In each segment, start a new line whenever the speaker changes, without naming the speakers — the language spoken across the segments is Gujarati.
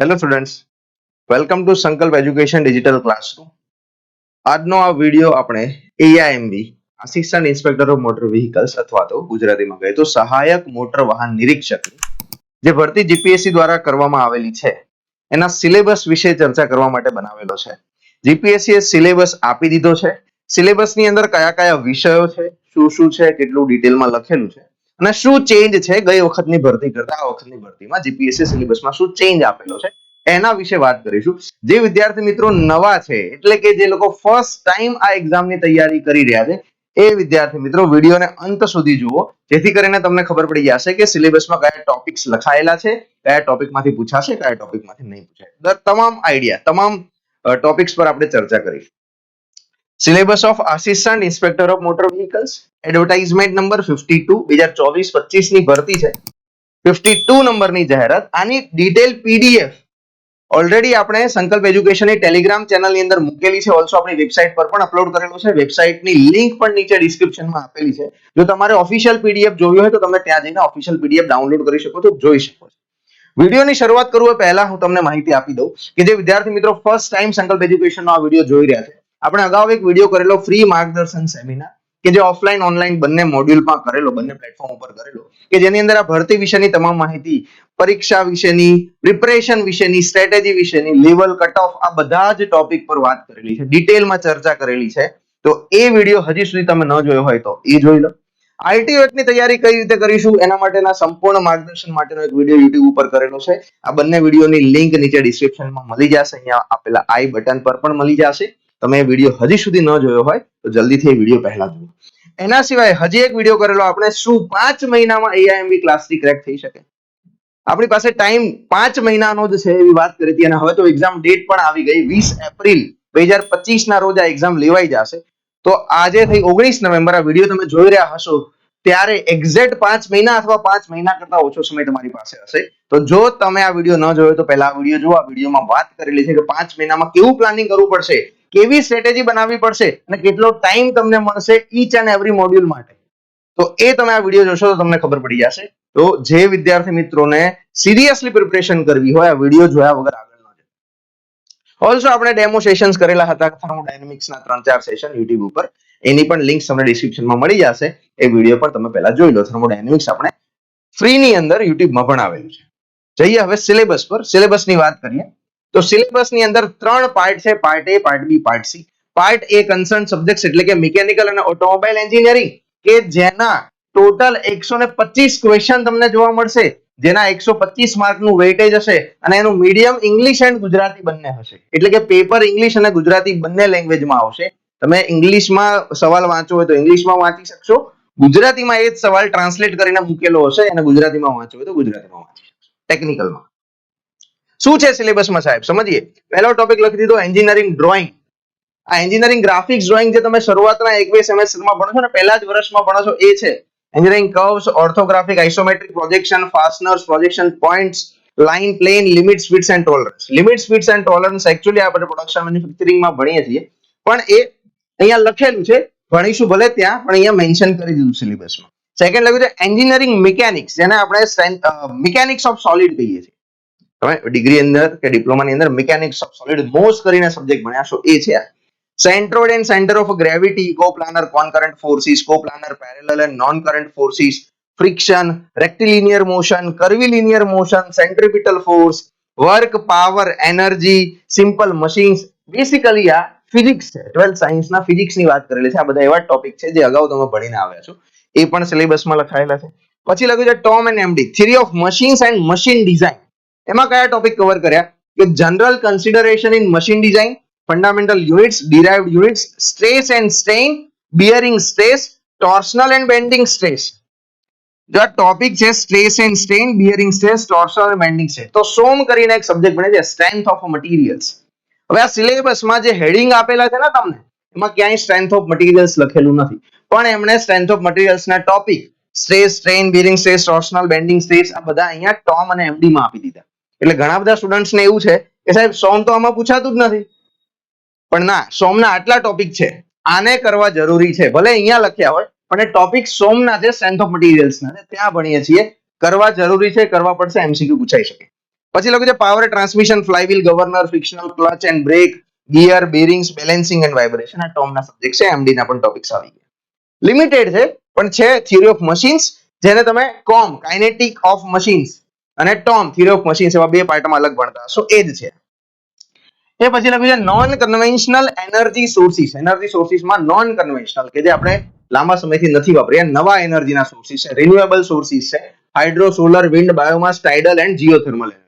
Hello students, welcome to Sankalp education digital classroom. આજનો આ વિડીયો આપણે AIMV assistant inspector of motor vehicles અથવા તો ગુજરાતીમાં કહીએ તો સહાયક મોટર વાહન નિરીક્ષક જે ભરતી જીપીએસસી દ્વારા કરવામાં આવેલી છે એના સિલેબસ વિશે ચર્ચા કરવા માટે બનાવેલો છે. જીપીએસસી એ સિલેબસ આપી દીધો છે. સિલેબસની અંદર કયા કયા વિષયો છે, શું છે, કેટલું ડિટેલમાં લખેલું છે અને શું ચેન્જ છે ગઈ વખતની ભરતી કરતા આ વખતની ભરતીમાં જીપીએસસી સિલેબસમાં શું ચેન્જ આપેલો છે એના વિશે વાત કરીશું. જે વિદ્યાર્થી મિત્રો નવા છે એટલે કે જે લોકો ફર્સ્ટ ટાઈમ આ એક્ઝામની તૈયારી કરી રહ્યા છે એ વિદ્યાર્થી મિત્રો વિડીયોને અંત સુધી જુઓ, જેથી કરીને તમને ખબર પડી જશે કે સિલેબસમાં કયા ટોપિક્સ લખાયેલા છે, કયા ટોપિકમાંથી પૂછાશે, કયા ટોપિકમાંથી નહીં પૂછાય. તમામ આઈડિયા, તમામ ટોપિક્સ પર આપણે ચર્ચા કરીશું. Syllabus of assistant inspector of motor vehicles, advertisement number 52 2024-25 ની ભરતી છે. 52 નંબરની જાહેરાત. આની ડિટેલ પીડીએફ ઓલરેડી આપણે સંકલ્પ એજ્યુકેશનની ટેલિગ્રામ ચેનલની અંદર મૂકેલી છે. ઓલસો આપણી વેબસાઇટ પર પણ અપલોડ કરેલું છે. વેબસાઇટની લિંક પણ નીચે ડિસ્ક્રિપ્શનમાં આપેલી છે. જો તમારે ઓફિશિયલ પીડીએફ જોવી હોય તો તમે ત્યાં જઈને ઓફિશિયલ પીડીએફ ડાઉનલોડ કરી શકો છો, જોઈ શકો છો. વિડીયોની શરૂઆત કરું પહેલા હું તમને માહિતી આપી દઉં કે જે વિદ્યાર્થી મિત્રો ફર્સ્ટ ટાઈમ સંકલ્પ એજ્યુકેશનનો આ વિડીયો જોઈ રહ્યા છે, આપણે અગાઉ એક વિડીયો કરેલો ફ્રી માર્ગદર્શન સેમિનાર કે જે ઓફલાઈન ઓનલાઈન બંને મોડ્યુલમાં કરેલો, બંને પ્લેટફોર્મ ઉપર કરેલો, કે જેની અંદર આ ભરતી વિશેની તમામ માહિતી, પરીક્ષા વિશેની, પ્રિપરેશન વિશેની, સ્ટ્રેટેજી વિશેની, લેવલ કટ ઓફ, આ બધા જ ટોપિક પર વાત કરેલી છે, ડિટેલમાં ચર્ચા કરેલી છે. તો એ વિડીયો હજી સુધી તમે ન જોયો હોય તો એ જોઈ લો. આઈટીઓ ની તૈયારી કઈ રીતે કરીશું એના માટેના સંપૂર્ણ માર્ગદર્શન માટેનો એક વિડીયો YouTube ઉપર કરેલો છે. આ બંને વિડીયોની લિંક નીચે ડિસ્ક્રિપ્શનમાં મળી જશે, અહીંયા આપેલા આઈ બટન પર પણ મળી જશે. તમે એ વિડીયો હજી સુધી ન જોયો હોય તો જલ્દીથી એ વિડીયો પહેલા જુઓ. એના સિવાય હજી એક વિડીયો કરેલો આપણે, શું 5 મહિનામાં એઆઈએમવી ક્લાસ 3 ક્રેક થઈ શકે. આપણી પાસે ટાઈમ 5 મહિનાનો જ છે એવી વાત કરી હતી અને હવે તો એક્ઝામ ડેટ પણ આવી ગઈ. 20 એપ્રિલ 2025 ના રોજ આ એક્ઝામ લેવાઈ જશે. તો આજે થઈ 19 નવેમ્બર, આ વિડીયો તમે જોઈ રહ્યા હશો ત્યારે એક્ઝેક્ટ 5 મહિના અથવા 5 મહિના કરતા ઓછો સમય તમારી પાસે હશે. તો જો તમે આ વિડીયો ન જોયો તો પહેલા આ વિડીયો જુઓ. આ વિડીયોમાં વાત કરેલી છે કે 5 મહિનામાં કેવું પ્લાનિંગ કરવું પડશે, કેવી સ્ટ્રેટેજી બનાવવી પડશે અને કેટલો ટાઈમ તમને મળશે ઈચ એન્ડ એવરી મોડ્યુલ માટે. તો એ તમે આ વિડીયો જોશો તો તમને ખબર પડી જશે. તો જે વિદ્યાર્થી મિત્રોને સિરિયસલી પ્રિપરેશન કરવી હોય આ વિડીયો જોયા વગર આગળ ન જાય. ઓલસો આપણે ડેમો સેશન્સ કરેલા હતા થર્મોડાયનેમિક્સના 3-4 સેશન YouTube ઉપર, એની પણ લિંક તમને ડિસ્ક્રિપ્શનમાં મળી જશે. એ વિડીયો પણ તમે પહેલા જોઈ લો. થર્મોડાયનેમિક્સ આપણે ફ્રી ની અંદર YouTube માં ભણાવેલું છે. જઈએ હવે સિલેબસ પર. સિલેબસની વાત કરીએ તો સિલેબસની અંદર 3 પાર્ટ છે, part A, part B, part C. Part A concern subjects એટલે કે મિકેનિકલ અને ઓટોમોબાઈલ એન્જિનિયરિંગ, કે જેના ટોટલ 125 ક્વેશ્ચન તમને જોવા મળશે, જેના 125 માર્કનું વેઇટેજ હશે અને એનું મીડિયમ ઇંગ્લિશ એન્ડ ગુજરાતી બંને હશે. એટલે કે પેપર ઇંગ્લિશ અને ગુજરાતી બંને લેંગ્વેજમાં આવશે. તમે ઇંગ્લિશમાં સવાલ વાંચો હોય તો ઇંગ્લિશમાં વાંચી શકશો, ગુજરાતીમાં એ જ સવાલ ટ્રાન્સલેટ કરીને મૂકેલો હશે અને ગુજરાતીમાં વાંચો હોય તો ગુજરાતીમાં વાંચી શકશો. ટેકનિકલમાં શું છે સિલેબસમાં સાહેબ સમજીએ. પહેલો ટોપિક લખી દીધો એન્જિનિયરિંગ ડ્રોઈંગ. આ એન્જિનિયરિંગ ગ્રાફિક્સ ડ્રોઈંગ જે તમે શરૂઆતના 1-2 સેમેસ્ટરમાં ભણો છો ને, પહેલા જ વર્ષમાં ભણો છો, એ છે engineering curves, orthographic, isometric projection, fasteners, projection points, line, plane, limits, fits and tolerance. Limits, fits and tolerance actually આપણે પ્રોડક્શન મેન્યુફેક્ચરિંગમાં ભણીએ છીએ, પણ એ અહીંયા લખેલું છે, ભણીશું ભલે ત્યાં, પણ અહીંયા મેન્શન કરી દીધું સિલેબસમાં. સેકન્ડ લખ્યું છે એન્જિનિયરિંગ મિકેનિક્સ, જેને આપણે મિકેનિક્સ ઓફ સોલિડ કહીએ છીએ. તમે ડિગ્રી અંદર કે ડિપ્લોમાની અંદર મિકેનિક્સ ઓફ સોલિડ મોસ્ટ કરીને સબ્જેક્ટ ભણ્યા છો એ છે. Centroid and centre of gravity, coplanar concurrent forces, coplanar parallel and non current forces, friction, rectilinear motion, curvilinear motion, centripetal force, work, power, energy, simple machines. Basically આ ફિઝિક્સ છે, 12th સાયન્સના ફિઝિક્સની વાત કરેલી છે. આ બધા એવા ટોપિક છે જે અગાઉ તમે ભણીને આવ્યા છો, એ પણ સિલેબસમાં લખાયેલા છે. પછી લખ્યું છે TOM and MD, theory of machines and machine design. એમાં કયા ટોપિક કવર કર્યા કે general consideration in machine design, fundamental units, derived units, stress and strain, bearing stress, torsional and bending stress. જો આ ટોપિક છે stress and strain, bearing stress, torsional and bending stress. તો સોમ કરીને એક સબ્જેક્ટ ભણે છે સ્ટ્રેન્થ ઓફ મટીરિયલ્સ. હવે આ સિલેબસમાં જે હેડિંગ આપેલા છે ને તમને, એમાં ક્યાંય સ્ટ્રેન્થ ઓફ મટીરિયલ્સ લખેલું નથી, પણ એમણે સ્ટ્રેન્થ ઓફ મટીરિયલ્સના topic stress, strain, bearing stress, torsional, bending stress આ બધા અહીંયા ટોમ અને એમડી માં આપી દીધા. એટલે ઘણા બધા સ્ટુડન્ટ્સને એવું છે કે સાહેબ સોમ તો આમાં પૂછાતું જ નથી, પણ ના, સોમના આટલા ટોપિક છે, આને કરવા જરૂરી છે. ભલે અહીંયા લખ્યા હોય પણ એ ટોપિક સોમના છે, સ્ટ્રેન્થ ઓફ મટીરિયલ્સના છે, ત્યાં ભણીએ છીએ, કરવા જરૂરી છે, કરવા પડશે, એમસીક્યુ પૂછાઈ શકે. પછી લખ્યું છે power transmission, flywheel, governor, frictional, clutch and brake, gear, bearings, balancing and vibration. આ ટોમના સબ્જેક્ટ છે, એમડી ના પણ ટોપિક્સ આવી ગયા. લિમિટેડ છે પણ છે થિયરી ઓફ મશીન્સ, જેને તમે કોમ કાઇનેટિક ઓફ મશીન્સ અને ટોમ થિયરી ઓફ મશીન્સ એવા બે પાર્ટમાં અલગ ભણતા હશો, એ જ છે. એ પછી લખ્યું છે non conventional energy sources. Energy સોર્સિસમાં નોન કન્વેન્શનલ કે જે આપણે લાંબા સમયથી નથી વાપર્યા, નવા એનર્જીના સોર્સિસ છે, રિન્યુએબલ સોર્સિસ છે, hydro, solar, wind, biomass, tidal and geothermal energy.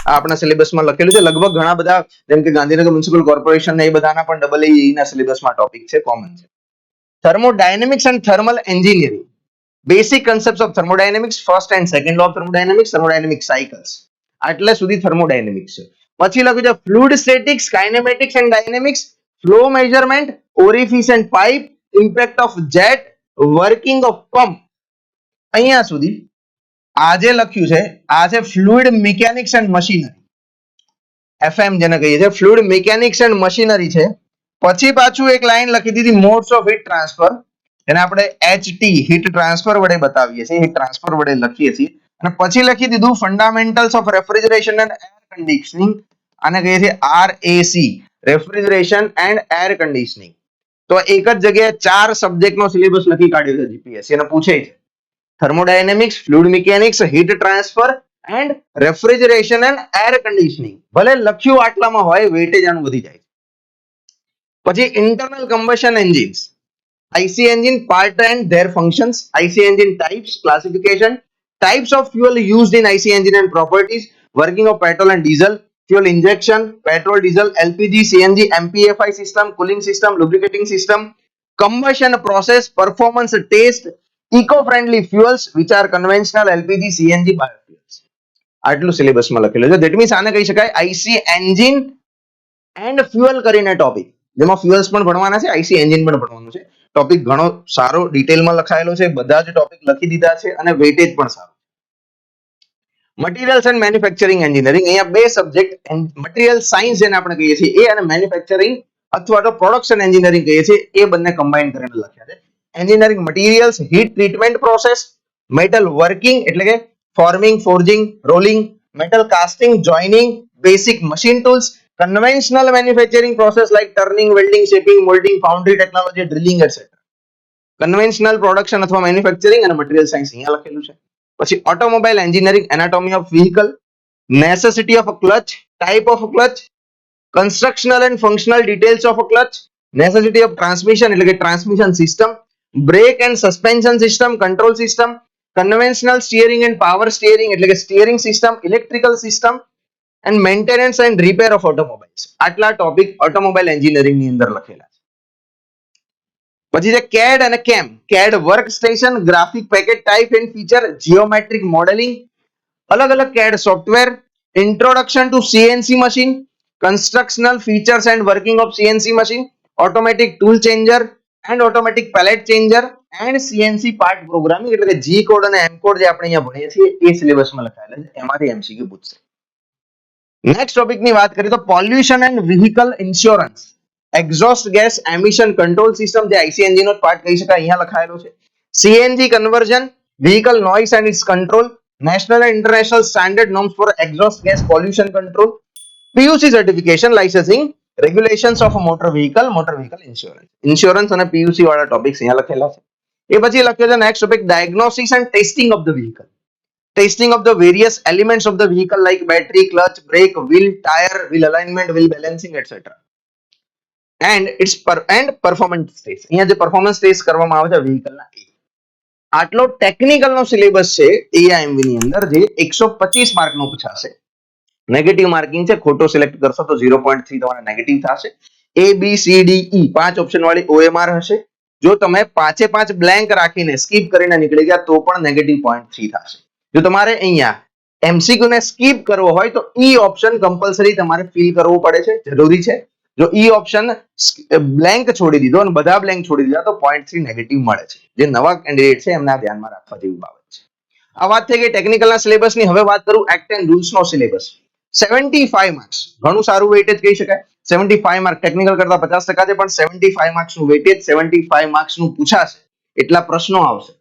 આ આપણા સિલેબસમાં લખેલું છે. લગભગ ઘણા બધા જેમ કે ગાંધીનગર મ્યુનિસિપલ કોર્પોરેશન ને એ બધાના પણ EE ના સિલેબસમાં ટોપિક છે, કોમન છે. Thermodynamics and thermal engineering. Basic concepts of thermodynamics, first and second law of thermodynamics, thermodynamic cycles. આટલે સુધી thermodynamics છે. પછી લખ્યું છે fluid statics, kinematics and dynamics, flow measurement, orifice and pipe, impact of jet, working of pump. અહીંયા સુધી આ જે લખ્યું છે આ છે fluid mechanics and machinery. FM જેને કહીએ છીએ fluid mechanics and machinery છે. પછી પાછું એક લાઈન લખી દીધી મોડ્સ ઓફ હીટ ટ્રાન્સફર, એને આપણે HT હીટ ટ્રાન્સફર વડે બતાવીએ છીએ, હીટ ટ્રાન્સફર વડે લખીએ છીએ. અને પછી લખી દીધું fundamentals of refrigeration and air conditioning, આને કહીએ છીએ RAC, refrigeration and air conditioning. તો એક જ જગ્યાએ ચાર સબ્જેક્ટનો સિલેબસ લખી કાઢ્યો છે જીપીએસસી, અને પૂછે છે thermodynamics, fluid mechanics, heat transfer and refrigeration and air conditioning. ભલે લખ્યું આટલામાં હોય, વેટેજ આનું વધી જાય. પછી internal combustion engines, IC engine part and their functions, IC engine types, classification, types of fuel used in IC engine and properties, working of petrol and diesel, fuel injection, petrol, diesel, LPG, CNG, MPFI system, cooling system, lubricating system, combustion process, performance test, eco-friendly fuels which are conventional, LPG, CNG, biofuels. આટલું સિલેબસમાં લખેલું છે. ધેટ મીન્સ આને કહી શકાય IC engine and fuel કરીને ટોપિક, જેમાં ફ્યુઅલ્સ પણ ભણવાના છે, આઈસી એન્જિન પણ ભણવાનું છે. ટોપિક ઘણો સારો ડિટેલમાં લખાયેલો છે, બધા જ ટોપિક લખી દીધા છે અને વેટેજ પણ સારું. મટીરિયલ્સ એન્ડ મેન્યુફેક્ચરિંગ એન્જિનિયરિંગ, અહીંયા બે સબ્જેક્ટ, મટીરિયલ સાયન્સ જેને આપણે કહીએ છીએ એ, અને મેન્યુફેક્ચરિંગ અથવા તો પ્રોડક્શન એન્જિનિયરિંગ કહીએ છીએ એ, બંને કમ્બાઈન કરીને લખ્યા છે. Engineering materials, heat treatment process, metal working એટલે કે forming, forging, rolling, metal casting, joining, basic machine tools, conventional manufacturing process like turning, welding, shaping, molding, foundry technology, drilling, etc. conventional production અથવા manufacturing અને material science અહીંયા લખેલું છે. પછી automobile engineering, anatomy of vehicle, necessity of a clutch, type of a clutch, constructional and functional details of a clutch, necessity of transmission એટલે કે transmission system, brake and suspension system, control system, conventional steering and power steering એટલે કે steering system, electrical system and maintenance and repair of automobiles. આટલા ટોપિક ઓટોમોબાઈલ એન્જિનિયરિંગ ની અંદર લખેલા છે. પછી છે CAD અને CAM, CAD work station, graphic package type and feature, geometric modelling, અલગ અલગ CAD software, introduction to CNC machine, constructional features and working of CNC machine, automatic tool changer and automatic pallet changer and CNC part programming એટલે કે G કોડ અને M કોડ જે આપણે અહીંયા ભણીએ છીએ એ સિલેબસમાં લખાયેલા છે, એમાંથી MCQ પૂછશે. નેક્સ્ટ ટોપિક ની વાત કરીએ તો pollution and vehicle insurance, exhaust gas emission control system, જે આઈસી એન્જિન નો પાર્ટ કહી શકાય, અહીંયા લખાયેલો છે. CNG conversion, vehicle noise and its control, national and international standard norms for exhaust gas pollution control, PUC certification, licensing, regulations of motor vehicle insurance. Insurance અને પીયુસી વાળા ટોપિક્સ અહીંયા લખેલા છે. એ પછી લખ્યો છે next topic diagnosis and testing of the vehicle, testing of the various elements of the vehicle like battery, clutch, brake, wheel, tire, wheel alignment, wheel balancing, etc. and its performance test. અહીંયા જે performance test કરવામાં આવે છે vehicle ના, આટલો ટેકનિકલ નો સિલેબસ છે AIMV ની અંદર, જે 125 માર્ક નો પૂછાશે. નેગેટિવ માર્કિંગ છે, ખોટો સિલેક્ટ કરશો તો 0.3 તમારા નેગેટિવ થશે. ABCDE 5 ઓપ્શન વાળી OMR હશે. જો તમે 5 બ્લેન્ક રાખીને સ્કીપ કરીને નીકળી ગયા તો પણ નેગેટિવ 0.3 થશે. જો તમારે અહીંયા MCQ ને સ્કીપ કરવો હોય તો E ઓપ્શન કમ્પલસરી તમારે ફિલ કરવો પડે છે, જરૂરી છે. જો E ઓપ્શન બ્લેન્ક છોડી દીધો અને બધા બ્લેન્ક છોડી દીધા તો 0.3 નેગેટિવ મળે છે. જે નવા કેન્ડિડેટ છે એમના ધ્યાનમાં રાખવા જેવી બાબત છે. આ વાત થઈ ગઈ ટેકનિકલના સિલેબસની. હવે વાત કરું એક્ટ એન્ડ રૂલ્સ નો સિલેબસ. 75 માર્ક્સ, ઘણું સારું વેટેજ કહી શકાય. 75 માર્ક ટેકનિકલ કરતા 50% છે, પણ 75 માર્ક્સ નું વેટેજ, 75 માર્ક્સ નું પૂછાશે એટલા પ્રશ્નો આવશે.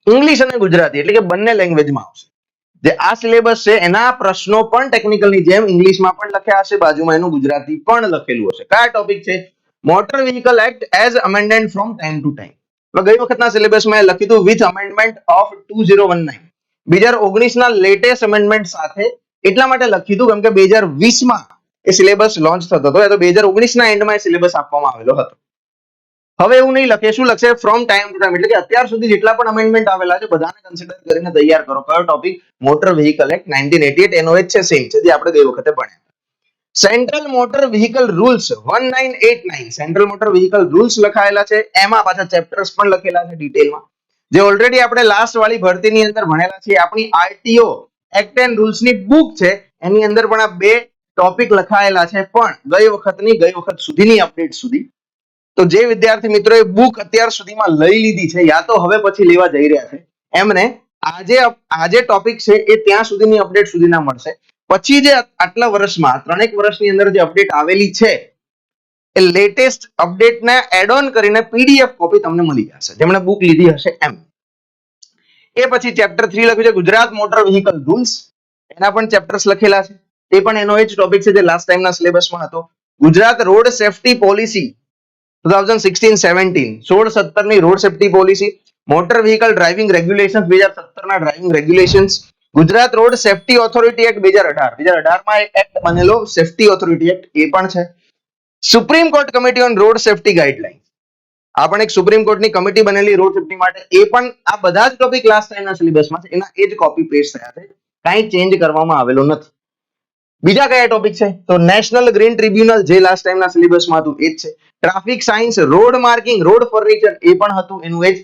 ઇંગ્લિશ અને ગુજરાતી એટલે કે બંને લેંગ્વેજમાં આવશે. જે આ સિલેબસ છે એના પ્રશ્નો પણ ટેકનિકલની જેમ ઇંગ્લિશમાં પણ લખ્યા હશે, બાજુમાં એનું ગુજરાતી પણ લખેલું હશે. કયા ટોપિક છે? Motor vehicle act as amended from time to time. ગઈ વખતના સિલેબસમાં એ લખ્યું હતું વિથ અમેન્ડમેન્ટ ઓફ 2019, 2019 ના લેટેસ્ટ અમેન્ડમેન્ટ સાથે. એટલા માટે લખ્યું હતું કેમ કે 2020 માં એ સિલેબસ લોન્ચ થતો હતો, તો 2019 ના એન્ડમાં એ સિલેબસ આપવામાં આવેલો હતો. હવે એવું નહીં લખે, શું લખશે? ફ્રોમ ટાઈમ ટુ ટાઈમ, એટલે કે અત્યાર સુધી જેટલા પણ અમેન્ડમેન્ટ આવેલા છે બધાને કન્સિડર કરીને તૈયાર કરો. કયો ટોપિક? મોટર વ્હીકલ એક્ટ 1988, એનો જ છે, સેમ છે જે આપણે ગઈ વખતે ભણ્યા. Central motor vehicle rules 1989, central motor vehicle rules લખાયેલા છે, એમાં પાછા ચેપ્ટર્સ પણ લખેલા છે ડિટેલમાં, જે ઓલરેડી આપણે લાસ્ટ વાળી ભરતીની અંદર ભણેલા છે. આપણી આરટીઓ એક્ટ એન્ડ રૂલ્સ ની બુક છે, એની અંદર પણ આ બે ટોપિક લખાયેલા છે, પણ ગઈ વખત સુધીની અપડેટ સુધી. તો જે વિદ્યાર્થી મિત્રોએ બુક અત્યાર સુધીમાં લઈ લીધી છે, યા તો હવે પછી લેવા જઈ રહ્યા છે, એમને આજે ટોપિક છે એ ત્યાં સુધીની અપડેટ સુધીના મળશે. પછી જે આટલા વર્ષમાં, 3 વર્ષની અંદર જે અપડેટ આવેલી છે, એ લેટેસ્ટ અપડેટને એડ ઓન કરીને પીડીએફ કોપી તમને મળી જશે, જેમણે બુક લીધી હશે એમ. એ પછી ચેપ્ટર 3 લખ્યું છે ગુજરાત મોટર વ્હીકલ રૂલ્સ, એના પણ ચેપ્ટર્સ લખેલા છે, તે પણ એનો જ ટોપિક છે જે લાસ્ટ ટાઈમના સિલેબસમાં હતો. ગુજરાત રોડ સેફટી પોલિસી 2016-17, 16-17 ની road safety policy, motor vehicle driving regulations 2017 ના driving regulations, Gujarat road safety authority act 2018 માં એક્ટ બનેલો સેફટી ઓથોરિટી એક્ટ, એ પણ છે. Supreme court committee on road safety guideline, આ પણ એક સુપ્રીમ કોર્ટની કમિટી બનેલી રોડ સેફટી માટે, એ પણ આ બધા જ ટોપિક લાસ્ટ ટાઈમના સિલેબસમાં છે, એના એ જ કોપી પેસ્ટ થયા છે, કાંઈ ચેન્જ કરવામાં આવેલો નથી. બીજા કયા ટોપિક છે? તો નેશનલ ગ્રીન ટ્રિબ્યુનલ, જે લાસ્ટ ટાઈમના સિલેબસમાં હતું એ જ છે. Traffic science, road marking, road furniture, એ પણ હતું એનું એ જ.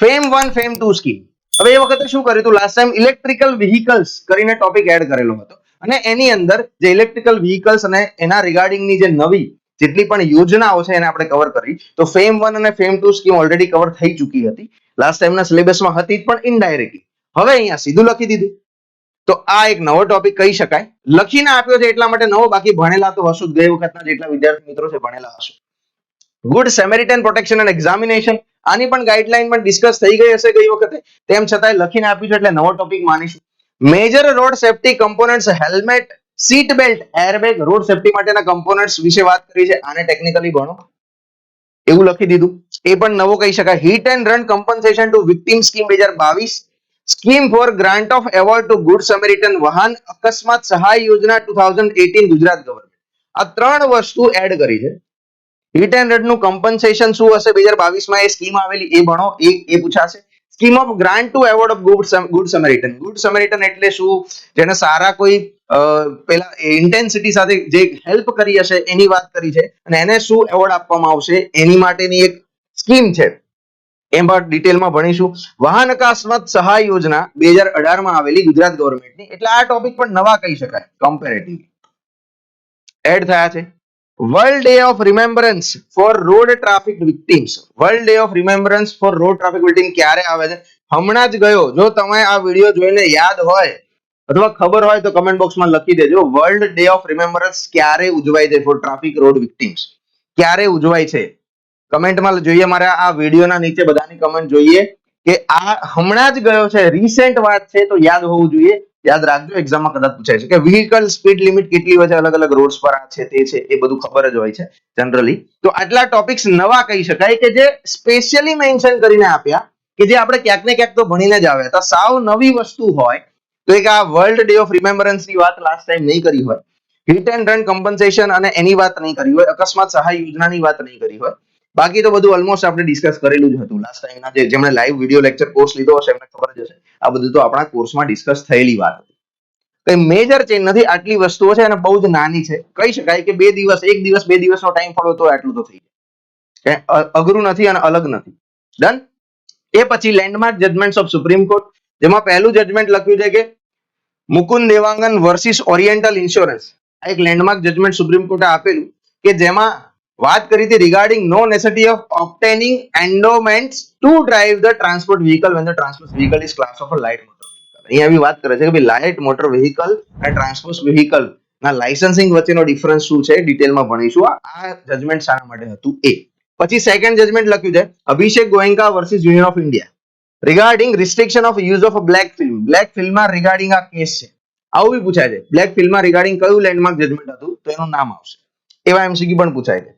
FAME 1 FAME 2 scheme. હવે એ વખતે શું કર્યું હતું? લાસ્ટ ટાઈમ ઇલેક્ટ્રિકલ વ્હીકલ્સ કરીને ટોપિક એડ કરેલો હતો, અને એની અંદર જે ઇલેક્ટ્રિકલ વ્હીકલ્સ અને એના રિગાર્ડિંગની જે નવી જેટલી પણ યોજનાઓ છે એને આપણે કવર કરી. તો ફેમ 1 અને ફેમ 2 સ્કીમ ઓલરેડી કવર થઈ ચૂકી હતી, લાસ્ટ ટાઈમના સિલેબસમાં હતી પણ ઇનડાયરેક્ટલી. હવે અહીંયા સીધું લખી દીધું, તો આ એક નવો ટોપિક કહી શકાય. લખીને આપ્યો છે એટલા માટે નવો, બાકી ભણેલા તો હશું, ગઈ વખતના જેટલા વિદ્યાર્થી મિત્રો છે ભણેલા હશું. ગુડ સેમેરિટન પ્રોટેક્શન એન્ડ એક્ઝામિનેશન, આની પણ ગાઈડલાઈન પણ ડિસ્કસ થઈ ગઈ હશે ગઈ વખતે, તેમ છતાંય લખીને આપ્યું છે એટલે નવો ટોપિક માનીશું. Major road safety components, helmet, seat belt, airbag, road safety માટેના કમ્પોનન્ટ્સ વિશે વાત કરી છે, આને ટેકનિકલી ભણો એવું લખી દીધું, એ પણ નવો કહી શકાય. Hit and run compensation to victim scheme 2022, scheme for grant of award to good Samaritan, વાહન અકસ્માત સહાય યોજના 2018 ગુજરાત ગવર્મેન્ટ. આ ત્રણ વસ્તુ એડ કરી છે. હિટ એન્ડ રન નું કમ્પન્સેશન શું હશે 2022 માં, એ સ્કીમ આવેલી, એ ભણો, એ પૂછાશે. Scheme of grant to award of good Samaritan, good Samaritan એટલે શું? જેને સારા કોઈ પેલા ઇન્ટેન્સિટી સાથે જે હેલ્પ કરી હશે એની વાત કરી છે, અને એને શું એવોર્ડ આપવામાં આવશે એની માટેની એક સ્કીમ છે, એમાં ડિટેલમાં ભણીશું. વાહન અકસ્માત સહાય યોજના 2018 માં આવેલી ગુજરાત ગવર્મેન્ટની, એટલે આ ટોપિક પણ નવા કહી શકાય, કમ્પેરેટિવલી એડ થયા છે. World day of remembrance for road traffic victims, world day of remembrance for road traffic victim ક્યારે આવે છે? હમણાં જ ગયો. જો તમે આ વિડીયો જોઈને યાદ હોય અથવા ખબર હોય તો કમેન્ટ બોક્સમાં લખી દેજો, વર્લ્ડ ડે ઓફ રિમેમ્બરન્સ ક્યારે ઉજવાય છે ફોર ટ્રાફિક રોડ વિક્ટિમ્સ, ક્યારે ઉજવાય છે? કમેન્ટમાં જોઈએ, મારે આ વિડીયોના નીચે બધાની કમેન્ટ જોઈએ કે આ હમણાં જ ગયો છે, રિસેન્ટ વાત છે, તો યાદ હોવું જોઈએ. યાદ રાખજો, એક્ઝામમાં કદાચ પૂછાય છે કે વ્હીકલ સ્પીડ લિમિટ કેટલી હોય છે અલગ અલગ રોડ્સ પર, આ છે તે છે, એ બધું ખબર જ હોય છે જનરલી. તો આટલા ટોપિક્સ નવા કહી શકાય કે જે સ્પેશિયલી મેન્શન કરીને આપ્યા, કે જે આપણે ક્યાંક ને ક્યાંક તો ભણીને જ આવ્યા હતા, સાવ નવી વસ્તુ હોય તો એક આ વર્લ્ડ ડે ઓફ રિમેમ્બરન્સ ની વાત લાસ્ટ ટાઈમ નહીં કરી હોય, હિટ એન્ડ રન કમ્પન્સેશન અને એની વાત નહીં કરી હોય, અકસ્માત સહાય યોજનાની વાત નહીં કરી હોય, બાકી તો બધું ઓલમોસ્ટ આપણે ડિસ્કસ કરેલું જ હતું લાસ્ટ ટાઈમના. જેમણે લાઈવ વિડીયો લેક્ચર કોર્સ લીધો હશે એમને ખબર જ હશે, આ બધું તો આપણા કોર્સમાં ડિસ્કસ થયેલી વાત હતી, કઈ મેજર ચેન્જ નથી. આટલી વસ્તુઓ છે અને બહુ જ નાની છે, કહી શકાય કે 2 દિવસ 1 દિવસ 2 દિવસનો ટાઈમ ફાળો તો આટલું તો થઈ જાય, અઘરું નથી અને અલગ નથી. ડન. એ પછી landmark judgements of supreme court, જેમાં પહેલું જજમેન્ટ લખ્યું છે કે મુકુંદ દેવાંગન વર્સિસ ઓરિએન્ટલ ઇન્સ્યોરન્સ, આ એક લેન્ડમાર્ક જજમેન્ટ સુપ્રીમ કોર્ટે આપેલું કે જેમાં વાત કરી હતી regarding no necessity of obtaining endorsements to drive the transport vehicle when the transport vehicle is class of a light motor vehicle. અહીંયા આવી વાત કરે છે કે ભાઈ લાઇટ મોટર વ્હીકલ અને ટ્રાન્સપોર્ટ વ્હીકલ ના લાયસન્સિંગ વચ્ચેનો ડિફરન્સ શું છે ડિટેલમાં ભણીશું. આ જજમેન્ટ શાના માટે હતું એ. પછી સેકન્ડ જજમેન્ટ લખ્યું છે Abhishek Goenka versus Union of India. Regarding restriction of use of black film. Black ફિલ્મમાં રિગાર્ડિંગ આ કેસ છે. આવું બી પૂછાય છે. બ્લેક ફિલ્મમાં રિગાર્ડિંગ કયું લેન્ડમાર્ક જજમેન્ટ હતું તો એનું નામ આવશે. એવા એમસીક્યુ પણ પૂછાય છે.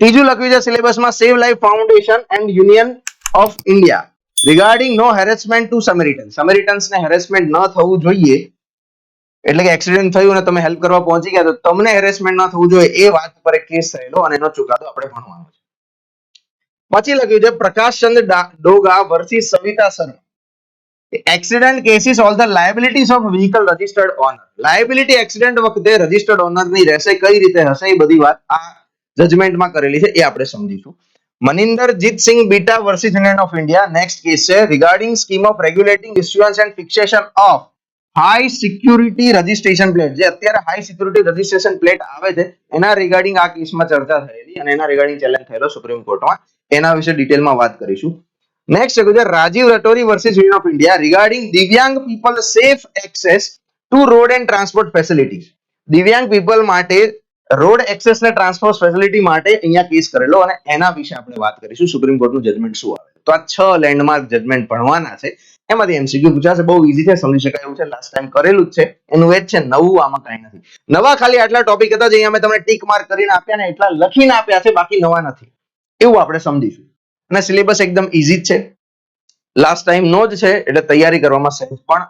ત્રીજું લખ્યું છે સિલેબસમાં save life foundation and Union of India regarding no harassment to Samaritan. સમરીટન્સને હેરેસમેન્ટ ન થવું જોઈએ, એટલે કે એક્સિડન્ટ થયું અને તમે હેલ્પ કરવા પહોંચી ગયા તો તમને હેરેસમેન્ટ ન થવું જોઈએ એ વાત પર એક કેસ થયેલો અને એનો ચુકાદો આપણે ભણવાનો છે. પછી લખ્યું છે Prakashchandra Doga versus Savita Sharma. Accident cases all the liabilities of vehicle registered owner. Liability accident વખતે રજિસ્ટર્ડ ઓનર ની રહેશે, કઈ રીતે હશે એ બધી વાત આ જજમેન્ટમાં કરેલી છે, એ આપણે સમજીશું. Maninderjit Singh Bitta versus Union of India. Next case છે regarding scheme of regulating issuance and fixation of high security registration plate. જે અત્યારે હાઈ સિક્યુરિટી રજિસ્ટ્રેશન પ્લેટ આવે છે એના રિગાર્ડિંગ આ કેસમાં ચર્ચા થયેલી અને એના રિગાર્ડિંગ ચેલેન્જ થયેલો સુપ્રીમ કોર્ટમાં. એના વિશે ડિટેલમાં વાત કરીશું. નેક્સ્ટ છે Gujarat Rajiv Raturi versus Union of India regarding divyang people safe access to road and transport facilities. Divyang people માટે રોડ એક્સેસ ને ટ્રાન્સપોર્ટ ફેસિલિટી માટે અહીંયા કેસ કરેલો અને એના વિશે આપણે વાત કરીશું. સુપ્રીમ કોર્ટનું જજમેન્ટ શું આવે. તો આ 6 લેન્ડમાર્ક જજમેન્ટ ભણવાના છે. એમાંથી એમસીક્યુ પૂછાશે, બહુ ઈઝી છે, સમજી શકાય એવું છે. લાસ્ટ ટાઈમ કરેલું જ છે, એનું એ જ છે. નવું આમાં કાંઈ નથી. નવા ખાલી આટલા ટોપિક હતા જે અહીંયા મેં તમને ટીક માર્ક કરીને આપ્યા ને એટલા લખીને આપ્યા છે, બાકી નવા નથી, એવું આપણે સમજીશું. અને સિલેબસ એકદમ ઈઝી જ છે, લાસ્ટ ટાઈમ નો જ છે, એટલે તૈયારી કરવામાં સહેજ પણ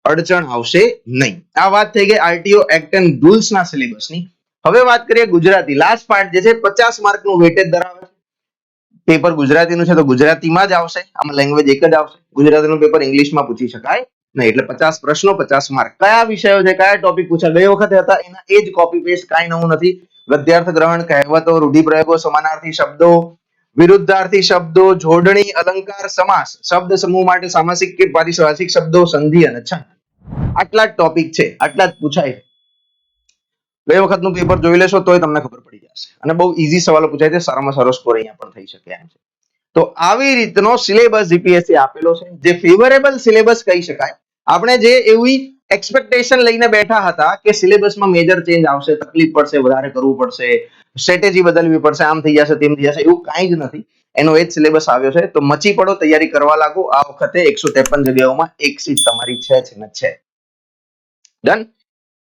અડચણ આવશે નહીં. આ વાત થઈ ગઈ આરટીઓ એક્ટ એન્ડ રૂલ્સ ના સિલેબસની. હવે વાત કરીએ ગુજરાતી. લાસ્ટ પાર્ટ જે છે 50 માર્કનું વેટેજ ધરાવે છે. પેપર ગુજરાતીનું છે તો ગુજરાતીમાં જ આવશે, આમાં લેંગ્વેજ એક જ આવશે. ગુજરાતીનું પેપર ઇંગ્લિશમાં પૂછી શકાય નહીં. એટલે 50 પ્રશ્નો 50 માર્ક. કયા વિષયો છે, કયા ટોપિક પૂછા ગઈ વખતે હતા એના એ જ કોપી પેસ્ટ, કાંઈ નવું નથી. ગદ્યાર્થ ગ્રહણ, કહેવતો, રૂઢિપ્રયોગો, સમાનાર્થી શબ્દો, વિરુદ્ધાર્થી શબ્દો, જોડણી, અલંકાર, સમાસ, શબ્દ સમૂહ માટે સામાસિક કે પારિભાષિક શબ્દો, સંધિ અને છંદ. આટલા જ ટોપિક છે, આટલા જ પૂછાય છે. ગઈ વખતનું પેપર જોઈ લેશો તોય તમને ખબર પડી જશે. અને બહુ ઈઝી સવાલો પૂછાય છે, સારામાં સારો સ્કોર અહીંયા પણ થઈ શકે એમ છે. તો આવી રીતનો સિલેબસ જીપીએસસી આપેલો છે, જે ફેવરેબલ સિલેબસ કહી શકાય. આપણે જે એવી એક્સપેક્ટેશન લઈને બેઠા હતા કે સિલેબસમાં મેજર ચેન્જ આવશે, તકલીફ પડશે, વધારે કરવું પડશે, સ્ટ્રેટેજી બદલવી પડશે, આમ થઈ જશે, તેમ થઈ જશે, એવું કાંઈ જ નથી. એનો એ જ સિલેબસ આવ્યો છે. તો મચી પડો, તૈયારી કરવા લાગો. આ વખતે 153 જગ્યાઓમાં એક સીટ તમારી છે ને છે. ડન.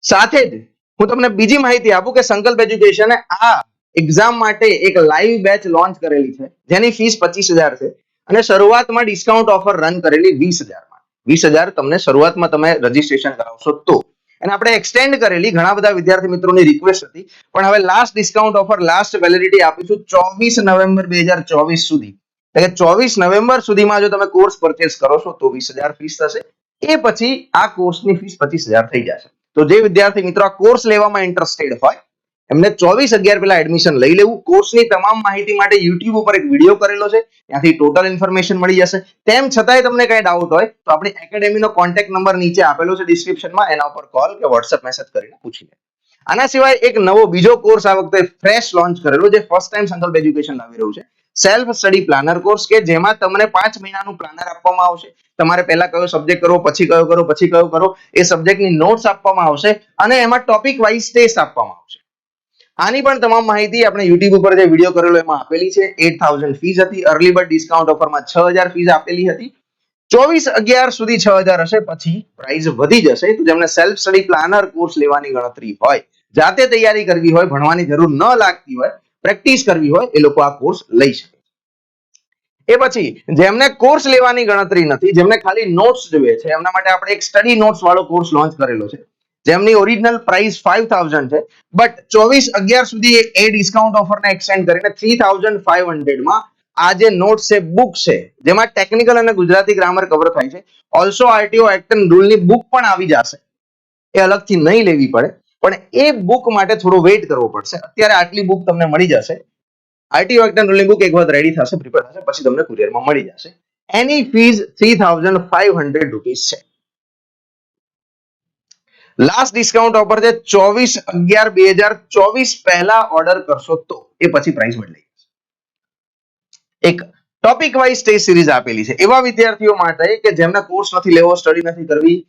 સાથે જ હું તમને બીજી માહિતી આપું કે સંકલ્પ એજ્યુકેશને આ એક્ઝામ માટે એક લાઈવ બેચ લોન્ચ કરેલી છે, જેની ફીસ 25,000 છે અને શરૂઆતમાં ડિસ્કાઉન્ટ ઓફર રન કરેલી 20,000 માં. 20,000 તમને શરૂઆતમાં તમે રજીસ્ટ્રેશન કરાવશો તો. અને આપણે એક્સટેન્ડ કરેલી, ઘણા બધા વિદ્યાર્થી મિત્રોની રિક્વેસ્ટ હતી, પણ હવે last discount offer, last validity આપીશું 24 નવેમ્બર 2024 સુધી. એટલે 24 નવેમ્બર સુધીમાં જો તમે કોર્સ પરચેસ કરો છો તો 20,000 ફીસ થશે. એ પછી આ કોર્સની ફીસ 25,000 થઈ જશે. તો જે વિદ્યાર્થી મિત્રો આ કોર્સ લેવામાં ઇન્ટરેસ્ટેડ હોય એમને 24/11 પહેલા એડમિશન લઈ લેવું. કોર્સની તમામ માહિતી માટે યુટ્યુબ ઉપર એક વિડીયો કરેલો છે, ત્યાંથી ટોટલ ઇન્ફોર્મેશન મળી જશે. તેમ છતાંય તમને કઈ ડાઉટ હોય તો આપણી એકેડેમીનો કોન્ટેક્ટ નંબર નીચે આપેલો છે ડિસ્ક્રિપ્શનમાં, એના ઉપર કોલ કે વોટ્સએપ મેસેજ કરીને પૂછી લે. આના સિવાય એક નવો બીજો કોર્સ આ વખતે ફ્રેશ લોન્ચ કરેલો, જે ફર્સ્ટ ટાઈમ સંકલ્પ એજ્યુકેશન લાવી રહ્યું છે. સેલ્ફ સ્ટડી પ્લાનર કોર્સ, કે જેમાં તમને 5 મહિનાનું પ્લાનર આપવામાં આવશે. તમારે પહેલા કયો સબ્જેક્ટ કરવો, પછી કયો કરો, પછી કયો કરો, એ સબ્જેક્ટની નોટ્સ આપવામાં આવશે અને એમાં ટોપિક વાઇઝ ટેસ્ટ આપવામાં આવશે. આની પણ તમામ માહિતી આપણે યુટ્યુબ ઉપર જે વિડીયો કરેલો એમાં આપેલી છે. 8,000 ફીસ હતી. અર્લી બર્ડ ડિસ્કાઉન્ટ ઓફરમાં 6,000 ફીસ આપેલી હતી. 24/11 સુધી 6,000 હશે, પછી પ્રાઇસ વધી જશે. તો જેમને સેલ્ફ સ્ટડી પ્લાનર કોર્સ લેવાની ગણતરી હોય, જાતે તૈયારી કરવી હોય, ભણવાની જરૂર ન લાગતી હોય, પ્રેક્ટિસ કરવી હોય, એ લોકો આ કોર્સ લઈ શકે. એ પછી જેમને કોર્સ લેવાની ગણતરી નથી, જેમને ખાલી નોટ્સ જોઈએ છે, એમના માટે આપણે એક સ્ટડી નોટ્સ વાળો કોર્સ લોન્ચ કરેલો છે, જેમની ઓરિજિનલ પ્રાઇસ 5,000 છે, બટ 24/11 સુધી એ ડિસ્કાઉન્ટ ઓફરને એક્સટેન્ડ કરીને 3,500 માં આ જે નોટ્સ છે, બુક છે, જેમાં ટેકનિકલ અને ગુજરાતી ગ્રામર કવર થાય છે. ઓલસો આરટીઓ એક્ટ એન્ડ રૂલની બુક પણ આવી જશે, એ અલગથી નહીં લેવી પડે, પણ એ બુક માટે થોડો વેઇટ કરવો પડશે. અત્યારે આટલી બુક તમને મળી જશે. આરટીઓ એક્ટ એન્ડ રૂલની બુક એક વખત રેડી થશે, પ્રિપેર થશે, પછી તમને કુરિયરમાં મળી જશે. એની ફીસ 3,500 રૂપીસ છે. લાસ્ટ ડિસ્કાઉન્ટ ઓફર છે 24/11/2024 પહેલા ઓર્ડર કરશો તો, એ પછી પ્રાઇસ બદલાઈ જશે. એક ટોપિક વાઇઝ ટેસ્ટ સિરીઝ આપેલી છે એવા વિદ્યાર્થીઓ માટે કે જેમને કોર્સ નથી લેવો, સ્ટડી નથી કરવી,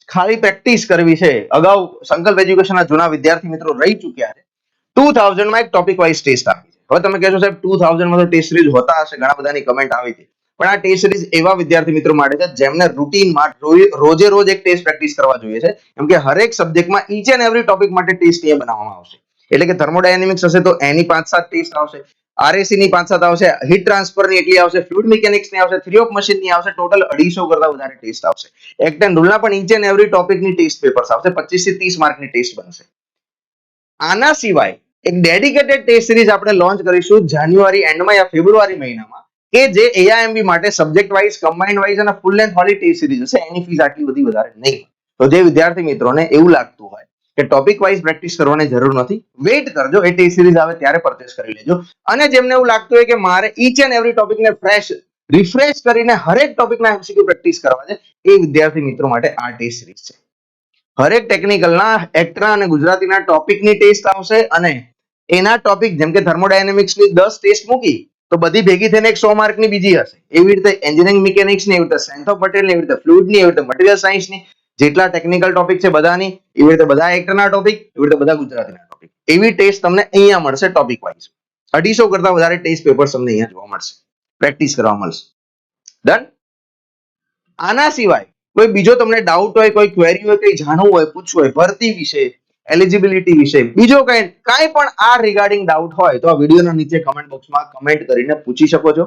ખાલી પ્રેક્ટિસ કરવી છે. અગાઉ સંકલ્પ એજ્યુકેશનના જૂના વિદ્યાર્થી મિત્રો રહી ચૂક્યા છે. 2000 માં એક ટોપિક વાઇઝ ટેસ્ટ આપી છે. હવે તમે કહેશો સાહેબ 2000 માં તો ટેસ્ટ સિરીઝ હોતા હશે, ઘણા બધાની કમેન્ટ આવી હતી. પણ આ ટેસ્ટ સિરીઝ એવા વિદ્યાર્થી મિત્રો માટે છે જેમને રૂટીનમાં રોજે રોજ એક ટેસ્ટ પ્રેક્ટિસ કરવા જોઈએ છે, કેમ કે હરેક સબ્જેક્ટમાં ઈચ એન્ડ એવરી ટોપિક માટે ટેસ્ટ અહીંયા બનાવવામાં આવશે. એટલે કે થર્મોડાયનેમિક્સ હશે તો એની 5-7 ટેસ્ટ આવશે, આરએસી ની 5-7 આવશે, હીટ ટ્રાન્સફર ની એટલી આવશે, ફ્લુઇડ મિકેનિક્સ ની આવશે, થિયરી ઓફ મશીન ની આવશે, ટોટલ 250 કરતા વધારે ટેસ્ટ આવશે. એક્ટ એન્ડ રૂલના પણ ઈચ એન્ડ એવરી ટોપિક ની ટેસ્ટ પેપર્સ આવશે, 25 થી 30 માર્કની ટેસ્ટ બનશે. આના સિવાય એક ડેડિકેટેડ ટેસ્ટ સિરીઝ આપણે લોન્ચ કરીશું જાન્યુઆરી એન્ડમાં યા ફેબ્રુઆરી મહિનામાં, કે જે AIMB માટે સબ્જેક્ટ વાઇઝ, કમ્બાઇન્ડ વાઇઝ અને ફૂલ લેન્થ વાળી ટેસ્ટ સિરીઝ હશે. એની ફીસ આટલી બધી વધારે નહીં. તો જે વિદ્યાર્થી મિત્રોને એવું લાગતું હોય કે ટોપિક વાઇઝ પ્રેક્ટિસ કરવાની જરૂર નથી, વેઇટ કરજો, એ ટેસ્ટ સિરીઝ આવે ત્યારે પરચેસ કરી લેજો. અને જેમને એવું લાગતું હોય કે મારે ઈચ એન્ડ એવરી ટોપિકને રિફ્રેશ કરીને હરેક ટોપિકના MCQ પ્રેક્ટિસ કરવા છે, એ વિદ્યાર્થી મિત્રો માટે આ ટેસ્ટ સિરીઝ છે. હરેક ટેકનિકલના એક્ટ્રા અને ગુજરાતીના ટોપિકની ટેસ્ટ આવશે અને એના ટોપિક જેમ કે થર્મોડાયનેમિક્સની 10 ટેસ્ટ મૂકી તો બધી ભેગી થઈને 100 માર્કની બીજી હશે. એવી રીતે એન્જિનિયરિંગ મિકેનિક્સની, એવી રીતે સાયન્સ ઓફ મટીરિયલ, એવી રીતે ફ્લુઇડની, એવી રીતે મટીરિયલ સાયન્સની, જેટલા ટેકનિકલ ટોપિક છે બધાની, એવી રીતે બધા એક્ટરના ટોપિક, એવી રીતે બધા ગુજરાતીના ટોપિક. એવી ટેસ્ટ તમને અહીંયા મળશે ટોપિક વાઇઝ. 250 કરતા વધારે ટેસ્ટ પેપર તમને અહીંયા જોવા મળશે, પ્રેક્ટિસ કરવા મળશે. ડન. આના સિવાય કોઈ બીજો તમને ડાઉટ હોય, કોઈ ક્વેરી હોય, કંઈ જાણવું હોય, પૂછવું હોય ભરતી વિશે, એલિજિબિલિટી વિશે, બીજો કાંઈ પણ આ રિગાર્ડિંગ ડાઉટ હોય તો આ વિડીયોના નીચે કમેન્ટ બોક્સમાં કમેન્ટ કરીને પૂછી શકો છો.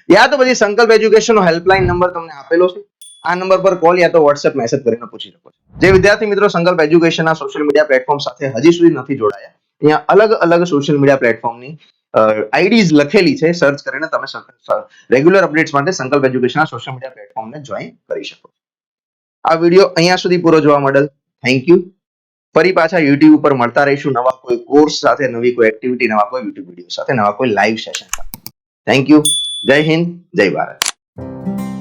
યા તો પછી સંકલ્પ એજ્યુકેશનનો હેલ્પલાઇન નંબર તમને આપેલો છે, આ નંબર પર કોલ યા તો વોટ્સએપ મેસેજ કરીને પૂછી શકો છો. જે વિદ્યાર્થી મિત્રો સંકલ્પ એજ્યુકેશનના સોશિયલ મીડિયા પ્લેટફોર્મ સાથે હજી સુધી નથી જોડાયા, અહીંયા અલગ અલગ સોશિયલ મીડિયા પ્લેટફોર્મની આઈડીઝ લખેલી છે, સર્ચ કરીને તમે રેગ્યુલર અપડેટ્સ માટે સંકલ્પ એજ્યુકેશનના સોશિયલ મીડિયા પ્લેટફોર્મને જોઈન કરી શકો. આ વિડીયો અહીંયા સુધી પૂરો જોવા મળેલ. Thank you. ફરી પાછા YouTube ઉપર મળતા રહીશું નવા કોઈ કોર્સ સાથે, નવી કોઈ એક્ટિવિટી, નવા કોઈ YouTube વિડીયો સાથે, નવા કોઈ લાઈવ સેશન સાથે. Thank you. જય હિન્દ, જય ભારત.